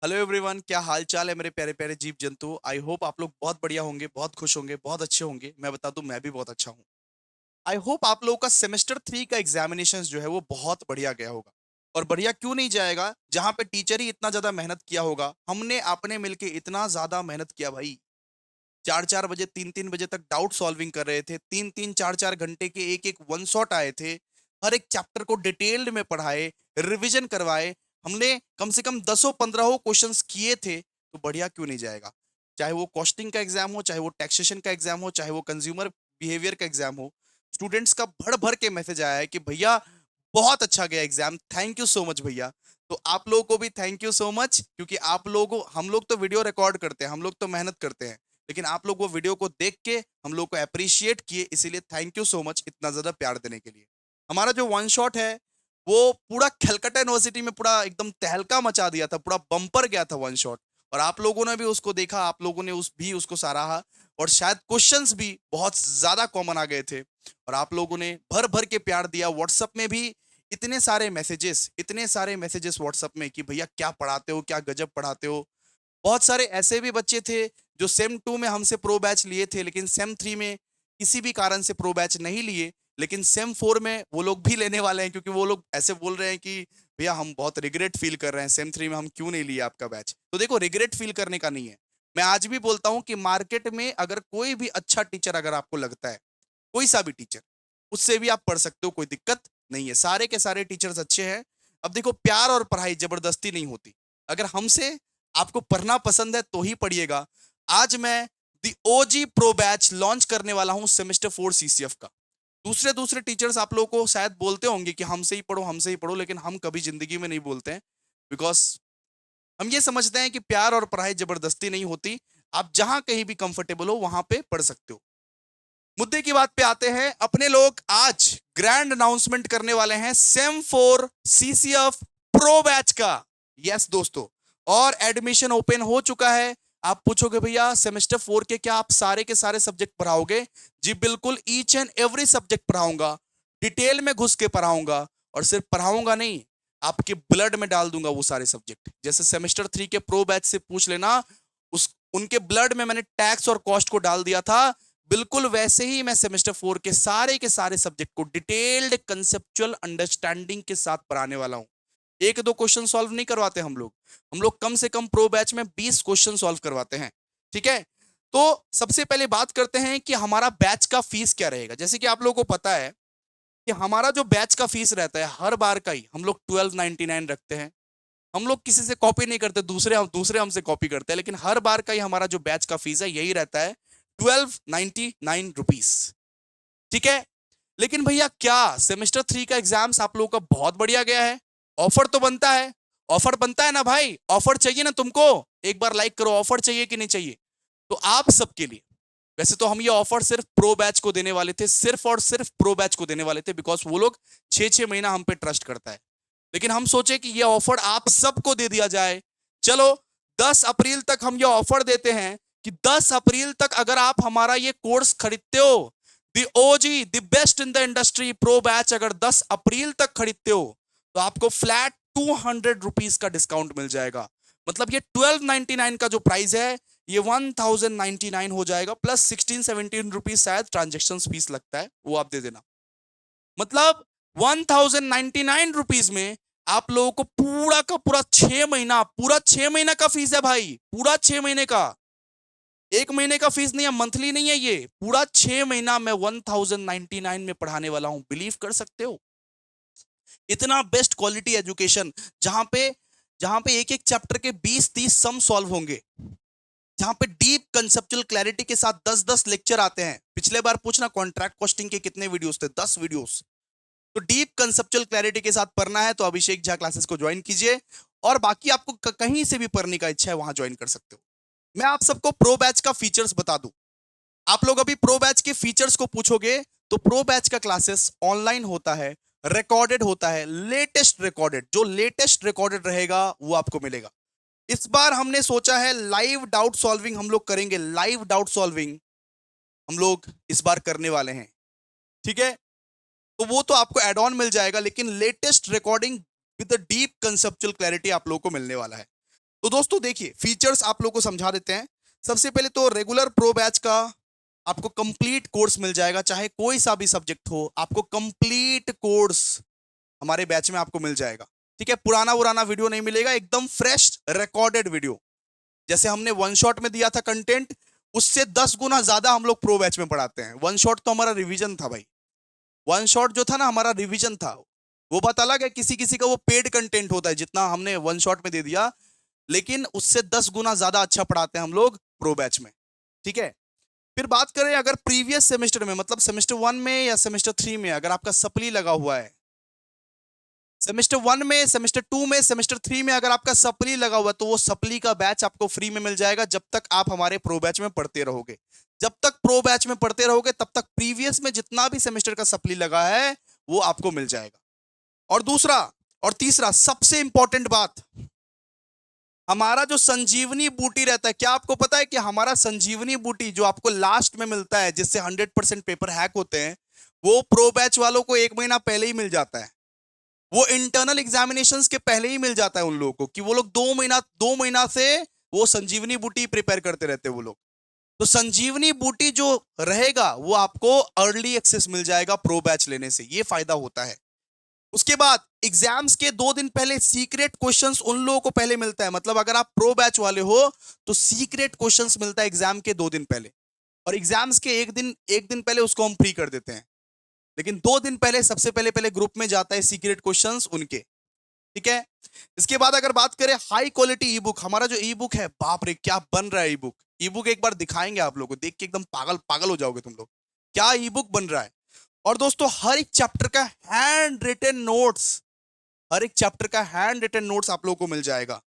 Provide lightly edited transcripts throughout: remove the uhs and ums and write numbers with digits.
Hello everyone, क्या हाल चाल है मेरे प्यारे प्यारे जीव जंतु। आई होप आप लोग बहुत बढ़िया होंगे, बहुत खुश होंगे, बहुत अच्छे होंगे। मैं बता दूं, मैं भी बहुत अच्छा हूं। आई होप आप लोगों का सेमेस्टर 3 का एग्जामिनेशन जो है वो बहुत बढ़िया गया होगा। और बढ़िया क्यों नहीं जाएगा, जहां पे टीचर ही इतना ज्यादा मेहनत किया होगा। हमने आपने मिलके इतना ज्यादा मेहनत किया भाई। 4-4 बजे 3-3 बजे तक डाउट सॉल्विंग कर रहे थे। 3-3 4-4 घंटे के एक एक वन शॉट आए थे। हर एक चैप्टर को डिटेल्ड में पढ़ाए, रिवीजन करवाए। हमने कम से कम 10-15 क्वेश्चंस किए थे। तो बढ़िया क्यों नहीं जाएगा। चाहे वो कॉस्टिंग का एग्जाम हो, चाहे वो टैक्सेशन का एग्जाम हो, चाहे वो कंज्यूमर बिहेवियर का एग्जाम हो। स्टूडेंट्स का भर भर के मैसेज आया है कि भैया बहुत अच्छा गया exam, thank you so much भैया। तो आप लोगों को भी थैंक यू सो मच, क्योंकि आप लोगों हम लोग तो वीडियो रिकॉर्ड करते हैं, हम लोग तो मेहनत करते हैं। लेकिन आप लोग वो वीडियो को देख के हम लोग को अप्रिशिएट किए, इसीलिए थैंक यू सो मच इतना ज्यादा प्यार देने के लिए। हमारा जो वन शॉट है वो पूरा कलकत्ता यूनिवर्सिटी में पूरा एकदम तहलका मचा दिया था, पूरा बम्पर गया था वन शॉट। और आप लोगों ने भी उसको देखा, आप लोगों ने उसको सराहा। और शायद क्वेश्चंस भी बहुत ज्यादा कॉमन आ गए थे। और आप लोगों ने भर भर के प्यार दिया। व्हाट्सएप में भी इतने सारे मैसेजेस व्हाट्सएप में कि भैया क्या पढ़ाते हो, क्या गजब पढ़ाते हो। बहुत सारे ऐसे भी बच्चे थे जो सेम 2 में हमसे प्रो बैच लिए थे, लेकिन सेम 3 में किसी भी कारण से प्रो बैच नहीं लिए। लेकिन सेम 4 में वो लोग भी लेने वाले हैं, क्योंकि वो लोग ऐसे बोल रहे हैं कि भैया हम बहुत रिग्रेट फील कर रहे हैं, सेम 3 में हम क्यों नहीं लिए आपका बैच। तो देखो, रिग्रेट फील करने का नहीं है। मैं आज भी बोलता हूं कि मार्केट में अगर कोई भी अच्छा टीचर अगर आपको लगता है, कोई सा भी टीचर, उससे भी आप पढ़ सकते हो, कोई दिक्कत नहीं है। सारे के सारे टीचर्स अच्छे हैं। अब देखो, प्यार और पढ़ाई जबरदस्ती नहीं होती। अगर हमसे आपको पढ़ना पसंद है तो ही पढ़िएगा। आज मैं दी ओजी प्रो बैच लॉन्च करने वाला हूं सेमेस्टर 4 सीसीएफ का। दूसरे दूसरे टीचर्स आप लोगों को शायद बोलते होंगे कि हमसे ही पढ़ो, हमसे ही पढ़ो, लेकिन हम कभी जिंदगी में नहीं बोलते हैं। बिकॉज हम ये समझते हैं कि प्यार और पढ़ाई जबरदस्ती नहीं होती। आप जहां कहीं भी कंफर्टेबल हो वहां पे पढ़ सकते हो। मुद्दे की बात पे आते हैं। अपने लोग आज ग्रैंड अनाउंसमेंट करने वाले हैं सेम 4 सीसीएफ प्रो बैच का। यस दोस्तों, और एडमिशन ओपन हो चुका है। आप पूछोगे भैया सेमेस्टर 4 के क्या आप सारे के सारे सब्जेक्ट पढ़ाओगे? जी बिल्कुल, ईच एंड एवरी सब्जेक्ट पढ़ाऊंगा। डिटेल में घुस के पढ़ाऊंगा। और सिर्फ पढ़ाऊंगा नहीं, आपके ब्लड में डाल दूंगा वो सारे सब्जेक्ट। जैसे सेमेस्टर 3 के प्रो बैच से पूछ लेना, उस उनके ब्लड में मैंने टैक्स और कॉस्ट को डाल दिया था। बिल्कुल वैसे ही मैं सेमेस्टर 4 के सारे सब्जेक्ट को डिटेल्ड कंसेप्चुअल अंडरस्टैंडिंग के साथ पढ़ाने वाला हूं। एक दो क्वेश्चन सॉल्व नहीं करवाते हम लोग कम से कम प्रो बैच में 20 क्वेश्चन सॉल्व करवाते हैं। ठीक है। तो सबसे पहले बात करते हैं कि हमारा बैच का फीस क्या रहेगा। जैसे कि आप लोगों को पता है कि हमारा जो बैच का फीस रहता है हर बार का ही हम लोग 1299 रखते हैं। हम लोग किसी से कॉपी नहीं करते, दूसरे हमसे कॉपी करते हैं, लेकिन हर बार का ही हमारा जो बैच का फीस है यही रहता है, 1299 रुपीस। ठीक है। लेकिन भैया क्या सेमेस्टर 3 का एग्जाम्स आप लोगों का बहुत बढ़िया गया है? ऑफर तो बनता है। ऑफर बनता है ना भाई? ऑफर चाहिए ना तुमको? एक बार लाइक करो, ऑफर चाहिए कि नहीं चाहिए? तो आप सबके लिए, वैसे तो हम ये ऑफर सिर्फ प्रो बैच को देने वाले थे, सिर्फ और सिर्फ प्रो बैच को देने वाले थे, बिकॉज वो लोग 6-6 महीना हम पे ट्रस्ट करता है। लेकिन हम सोचे कि ये ऑफर आप सबको दे दिया जाए। चलो, 10 अप्रैल तक हम ये ऑफर देते हैं कि 10 अप्रैल तक अगर आप हमारा ये कोर्स खरीदते हो, the OG the best in the industry pro batch, अगर 10 अप्रैल तक खरीदते हो तो आपको फ्लैट 200 रुपीज का डिस्काउंट मिल जाएगा। मतलब ये 1299 का जो प्राइस है, ये 1099 हो जाएगा, प्लस 16-17 रुपीज शायद ट्रांजेक्शन फीस लगता है, वो आप दे देना। मतलब 1099 रुपीज में आप लोगों को पूरा का पूरा 6 महीना, पूरा 6 महीना का फीस है भाई, पूरा 6 महीने का। एक महीने का फीस नहीं है, मंथली नहीं है, ये पूरा 6 महीना मैं 1099 में पढ़ाने वाला हूं। बिलीव कर सकते हो? इतना बेस्ट क्वालिटी एजुकेशन, जहां पे जहां पे एक एक चैप्टर के 20-30 सम सॉल्व होंगे, जहां पे डीप कंसेप्चुअल क्लैरिटी के साथ 10-10 लेक्चर आते हैं। पिछले बार पूछना कॉन्ट्रैक्ट कॉस्टिंग के कितने वीडियोस थे? 10 वीडियोस। तो डीप कंसेप्चुअल क्लैरिटी के साथ पढ़ना है तो अभिषेक झा क्लासेस को ज्वाइन कीजिए। और बाकी आपको कहीं से भी पढ़ने का इच्छा है वहां ज्वाइन कर सकते हो। मैं आप सबको प्रो बैच का फीचर्स बता दूं। आप लोग अभी प्रो बैच के फीचर्स को पूछोगे तो प्रो बैच का क्लासेस ऑनलाइन होता है, रिकॉर्डेड होता है, लेटेस्ट रिकॉर्डेड, जो लेटेस्ट रिकॉर्डेड रहेगा वो आपको मिलेगा। इस बार हमने सोचा है लाइव डाउट सॉल्विंग हम लोग करेंगे, लाइव डाउट सॉल्विंग हम लोग इस बार करने वाले हैं। ठीक है। तो वो तो आपको एड ऑन मिल जाएगा, लेकिन latest recording with the deep conceptual clarity आप लोगों को मिलने वाला है। तो दोस्तों देखिए, फीचर्स आप लोग को समझा देते हैं। सबसे पहले तो रेगुलर प्रो बैच का आपको कंप्लीट कोर्स मिल जाएगा, चाहे कोई सा भी सब्जेक्ट हो, आपको कंप्लीट कोर्स हमारे बैच में आपको मिल जाएगा। ठीक है, पुराना पुराना वीडियो नहीं मिलेगा, एकदम फ्रेश रिकॉर्डेड वीडियो। जैसे हमने वन शॉट में दिया था कंटेंट, उससे 10 गुना ज्यादा हम लोग प्रो बैच में पढ़ाते हैं। वन शॉट तो हमारा रिवीजन था भाई, वन शॉट जो था ना हमारा रिवीजन था। वो बात अलग है, किसी किसी का वो पेड कंटेंट होता है, जितना हमने वन शॉट में दे दिया, लेकिन उससे 10 गुना ज्यादा अच्छा पढ़ाते हैं हम लोग प्रो बैच में। ठीक है, फिर बात करें अगर प्रीवियस सेमेस्टर में, मतलब सेमेस्टर 1 में या सेमेस्टर 3 में अगर आपका सप्ली लगा हुआ है, सेमेस्टर 1 में, सेमेस्टर 2 में, सेमेस्टर 3 में अगर आपका सप्ली लगा हुआ है, तो वो सप्ली का बैच आपको फ्री में मिल जाएगा, जब तक आप हमारे प्रो बैच में पढ़ते रहोगे। जब तक प्रो बैच में पढ़ते रहोगे तब तक प्रीवियस में जितना भी सेमेस्टर का सप्ली लगा है वो आपको मिल जाएगा। और दूसरा और तीसरा सबसे इंपॉर्टेंट बात, हमारा जो संजीवनी बूटी रहता है, क्या आपको पता है कि हमारा संजीवनी बूटी जो आपको लास्ट में मिलता है, जिससे 100% पेपर हैक होते हैं, वो प्रो बैच वालों को 1 महीना पहले ही मिल जाता है। वो इंटरनल एग्जामिनेशंस के पहले ही मिल जाता है उन लोगों को, कि वो लोग 2 महीना से वो संजीवनी बूटी प्रिपेयर करते रहते हैं वो लोग। तो संजीवनी बूटी जो रहेगा वो आपको अर्ली एक्सेस मिल जाएगा प्रो बैच लेने से, ये फायदा होता है। उसके बाद एग्जाम्स के 2 दिन पहले सीक्रेट क्वेश्चंस उन लोगों को पहले मिलता है, मतलब अगर आप प्रो बैच वाले हो तो सीक्रेट क्वेश्चंस मिलता है एग्जाम के 2 दिन पहले, और एग्जाम्स के एक दिन पहले उसको हम फ्री कर देते हैं। लेकिन 2 दिन पहले सबसे पहले पहले ग्रुप में जाता है सीक्रेट क्वेश्चंस उनके। ठीक है, इसके बाद अगर बात करें हाई क्वालिटी ई बुक, हमारा जो ई बुक है, बाप रे क्या बन रहा है ई बुक। ई बुक एक बार दिखाएंगे आप लोगों को, देख के एकदम पागल पागल हो जाओगे तुम लोग, क्या ई बुक बन रहा है। और दोस्तों हर एक चैप्टर का हैंड रिटन नोट्स, हर एक चैप्टर का हैंड रिटन नोट्स आप लोगों को मिल जाएगा।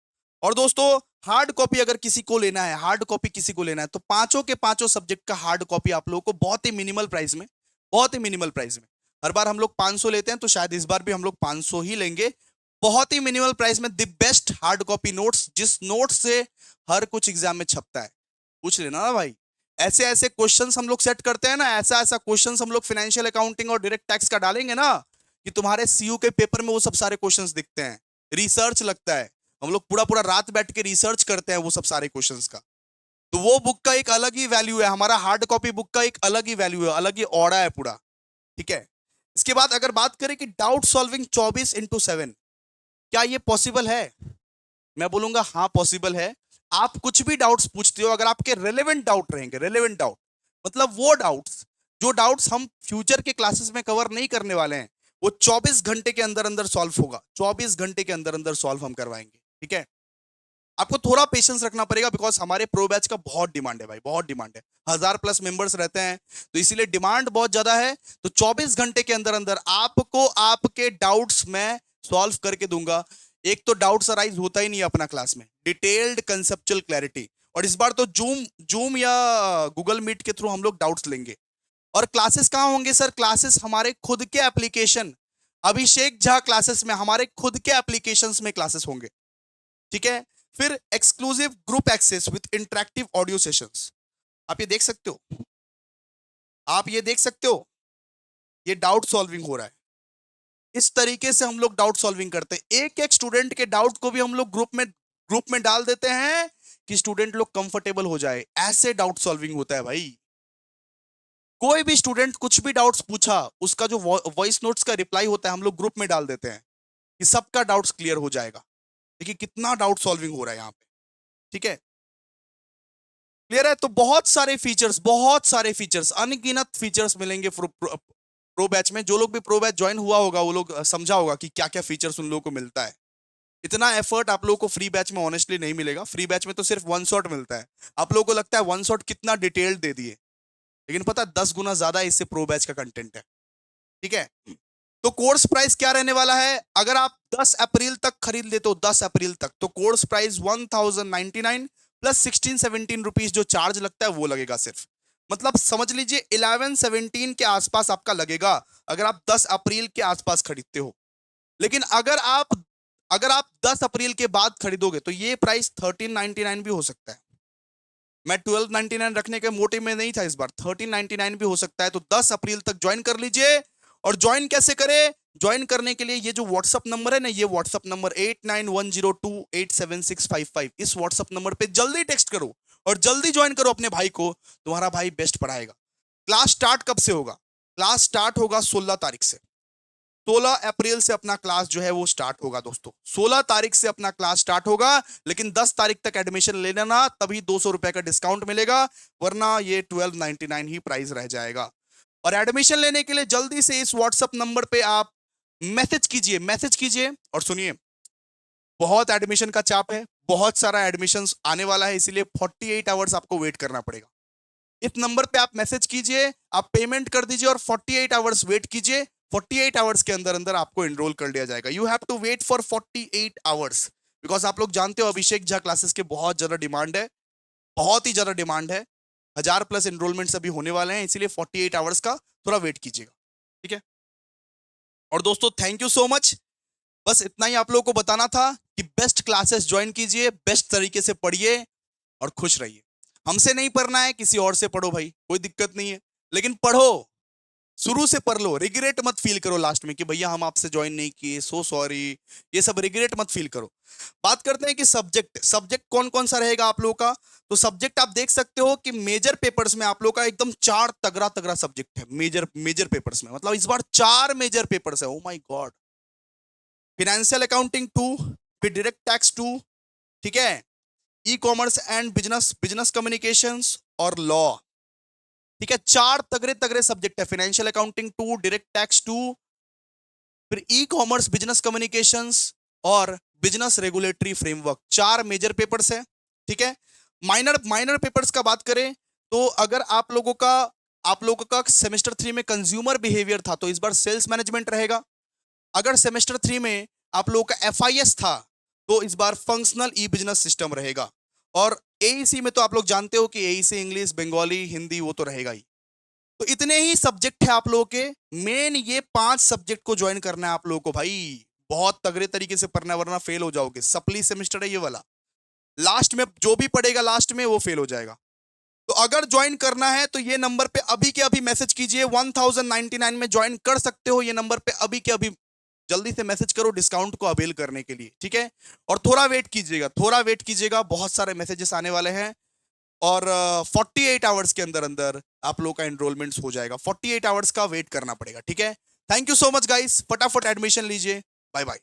और दोस्तों हार्ड कॉपी अगर किसी को लेना है, हार्ड कॉपी किसी को लेना है, तो पांचों के पांचों सब्जेक्ट का हार्ड कॉपी आप लोगों को बहुत ही मिनिमल प्राइस में, बहुत ही मिनिमल प्राइस में, हर बार हम लोग 500 लेते हैं, तो शायद इस बार भी हम लोग 500 ही लेंगे, बहुत ही मिनिमल प्राइस में the best hard copy notes, जिस नोट्स से हर कुछ एग्जाम में छपता है। पूछ लेना ना भाई, ऐसे ऐसे क्वेश्चंस हम लोग सेट करते हैं ना, ऐसा ऐसा क्वेश्चंस हम लोग फाइनेंशियल अकाउंटिंग और डायरेक्ट टैक्स का डालेंगे ना, कि तुम्हारे सीयू के पेपर में वो सब सारे क्वेश्चंस दिखते हैं, रिसर्च लगता है, हम लोग पूरा पूरा रात बैठ के रिसर्च करते हैं वो सब सारे क्वेश्चंस का। तो वो बुक का एक अलग ही वैल्यू है, हमारा हार्ड कॉपी बुक का एक अलग ही वैल्यू है, अलग ही ऑरा है पूरा। ठीक है, इसके बाद अगर बात करें कि डाउट सॉल्विंग 24/7, क्या ये पॉसिबल है? मैं बोलूंगा हाँ पॉसिबल है। आप कुछ भी डाउट्स पूछते हो, अगर आपके रेलेवेंट डाउट रहेंगे, रेलेवेंट डाउट मतलब वो डाउट्स जो डाउट्स हम फ्यूचर के क्लासेस में कवर नहीं करने वाले हैं, वो 24 घंटे के अंदर अंदर सॉल्व होगा, 24 घंटे के अंदर अंदर सॉल्व हम करवाएंगे। ठीक है, आपको थोड़ा पेशेंस रखना पड़ेगा, बिकॉज हमारे प्रो बैच का बहुत डिमांड है भाई, बहुत डिमांड है, 1000+ मेंबर्स रहते हैं, तो इसीलिए डिमांड बहुत ज्यादा है। तो 24 घंटे के अंदर अंदर आपको आपके डाउट्स मैं सॉल्व करके दूंगा। एक तो डाउट्स अराइज होता ही नहीं है अपना क्लास में, डिटेल्ड कंसेप्चुअल क्लैरिटी, और इस बार तो जूम जूम या गूगल मीट के थ्रू हम लोग डाउट्स लेंगे। और क्लासेस कहाँ होंगे सर? क्लासेस हमारे खुद के एप्लीकेशन अभिषेक झा क्लासेस में, हमारे खुद के एप्लीकेशंस में क्लासेस होंगे। ठीक है, फिर exclusive group access with interactive audio sessions, आप ये देख सकते हो, आप ये देख सकते हो, ये डाउट सॉल्विंग हो रहा है। इस तरीके से हम लोग डाउट सॉल्विंग करते हैं, एक एक स्टूडेंट के डाउट को भी हम लोग ग्रुप में डाल देते हैं कि स्टूडेंट लोग कंफर्टेबल हो जाए, ऐसे डाउट सॉल्विंग होता है भाई। कोई भी स्टूडेंट कुछ भी डाउट्स पूछा, उसका जो वॉइस नोट्स का रिप्लाई होता है हम लोग ग्रुप में डाल देते हैं कि सबका डाउट्स क्लियर हो जाएगा। देखिए कितना डाउट सॉल्विंग हो रहा है यहाँ पे। ठीक है, क्लियर है? तो बहुत सारे फीचर्स अनगिनत फीचर्स मिलेंगे प्रो बैच में। जो लोग भी प्रो बैच ज्वाइन हुआ होगा वो लोग समझा होगा कि क्या क्या फीचर्स उन लोगों को मिलता है। इतना एफर्ट आप लोगों को फ्री बैच में ऑनेस्टली नहीं मिलेगा, फ्री बैच में तो सिर्फ वन शॉट मिलता है। आप लोगों को लगता है वन शॉट कितना डिटेल्ड दे दिए, लेकिन पता है 10 गुना ज्यादा इससे प्रो बैच का कंटेंट है। ठीक है, तो कोर्स प्राइस क्या रहने वाला है? अगर आप 10 अप्रैल तक खरीद लेते हो, 10 अप्रैल तक, तो कोर्स प्राइस 1099 प्लस 16-17 रुपीज जो चार्ज लगता है वो लगेगा सिर्फ, मतलब समझ लीजिए 11-17 के आसपास आपका लगेगा अगर आप 10 अप्रैल के आसपास खरीदते हो। लेकिन अगर आप 10 अप्रैल के बाद खरीदोगे तो ये प्राइस 1399 भी हो सकता है। मैं 1299 रखने के मोटिव में नहीं था, इस बार 1399 भी हो सकता है। तो 10 अप्रैल तक ज्वाइन कर लीजिए। और ज्वाइन कैसे करें? ज्वाइन करने के लिए ये जो व्हाट्सअप नंबर है ना, ये व्हाट्सअप नंबर 8910287655, इस व्हाट्सअप नंबर पे जल्दी टेक्स्ट करो और जल्दी ज्वाइन करो अपने भाई को। तुम्हारा भाई बेस्ट पढ़ाएगा। क्लास स्टार्ट कब से होगा? क्लास स्टार्ट होगा 16 तारीख से। 16 अप्रैल से अपना क्लास जो है वो स्टार्ट होगा दोस्तों। 16 तारीख से अपना क्लास स्टार्ट होगा, लेकिन 10 तारीख तक एडमिशन ले लेना, तभी 200 रुपए का डिस्काउंट मिलेगा, वरना ये 1299 ही प्राइस रह जाएगा। और एडमिशन लेने के लिए जल्दी से इस व्हाट्सएप नंबर पे आप मैसेज कीजिए और सुनिए, बहुत एडमिशन का चाप है, बहुत सारा एडमिशन आने वाला है, इसीलिए 48 आवर्स आपको वेट करना पड़ेगा। इस नंबर पे आप मैसेज कीजिए, आप पेमेंट कर दीजिए और 48 आवर्स वेट कीजिए। 48 आवर्स के अंदर अंदर आपको एनरोल कर लिया जाएगा। You have to wait for 48 hours, because आप लोग जानते हो अभिषेक झा क्लासेस के बहुत ज्यादा डिमांड है, बहुत ही ज्यादा डिमांड है। 1000+ एनरोलमेंट्स अभी होने वाले हैं, इसीलिए 48 आवर्स का थोड़ा वेट कीजिएगा, ठीक है। और दोस्तों थैंक यू सो मच, बस इतना ही आप लोगों को बताना था कि बेस्ट क्लासेस ज्वाइन कीजिए, बेस्ट तरीके से पढ़िए और खुश रहिए। हमसे नहीं पढ़ना है, किसी और से पढ़ो भाई, कोई दिक्कत नहीं है, लेकिन पढ़ो, शुरू से पढ़ लो। रिग्रेट मत फील करो लास्ट में कि भैया हम आपसे ज्वाइन नहीं किए, सो सॉरी, ये सब रिग्रेट मत फील करो। बात करते हैं कि सब्जेक्ट कौन कौन सा रहेगा आप लोगों का। तो सब्जेक्ट आप देख सकते हो कि मेजर पेपर्स में आप लोगों का एकदम 4 तगड़ा तगड़ा सब्जेक्ट है। मेजर पेपर्स में, मतलब इस बार 4 मेजर पेपर्स है। Oh my God. Financial accounting 2, फिर डायरेक्ट टैक्स 2, ठीक है, e commerce and business communications और लॉ, ठीक है। 4 तगड़े तगड़े सब्जेक्ट है। फाइनेंशियल अकाउंटिंग 2, डायरेक्ट टैक्स 2, फिर ई कॉमर्स, बिजनेस कम्युनिकेशंस और business regulatory framework. 4 major papers है, ठीक है। माइनर पेपर्स का बात करें तो अगर आप लोगों का सेमेस्टर 3 में कंज्यूमर बिहेवियर था, तो इस बार सेल्स मैनेजमेंट रहेगा। अगर सेमेस्टर 3 में आप लोगों का FIS था, तो इस बार फंक्शनल ई बिजनेस सिस्टम रहेगा। और AEC में तो आप लोग जानते हो कि AEC इंग्लिश, बंगाली, हिंदी वो तो रहेगा ही। तो इतने ही सब्जेक्ट है आप लोगों के। मेन ये 5 सब्जेक्ट को ज्वाइन करना है आप लोगों को भाई, बहुत तगड़े तरीके से पढ़ना, वरना फेल हो जाओगे। सप्ली सेमेस्टर है ये वाला, लास्ट में जो भी पढ़ेगा लास्ट में वो फेल हो जाएगा। तो अगर ज्वाइन करना है तो ये नंबर पे अभी के अभी मैसेज कीजिए। 1099 में ज्वाइन कर सकते हो, ये नंबर पे अभी के अभी जल्दी से मैसेज करो डिस्काउंट को अवेल करने के लिए, ठीक है। और थोड़ा वेट कीजिएगा, थोड़ा वेट कीजिएगा, बहुत सारे मैसेजेस आने वाले हैं। और 48 आवर्स के अंदर अंदर आप लोग का एनरोलमेंट हो जाएगा। 48 आवर्स का वेट करना पड़ेगा, ठीक है। Thank you so much guys, फटाफट एडमिशन लीजिए। Bye bye.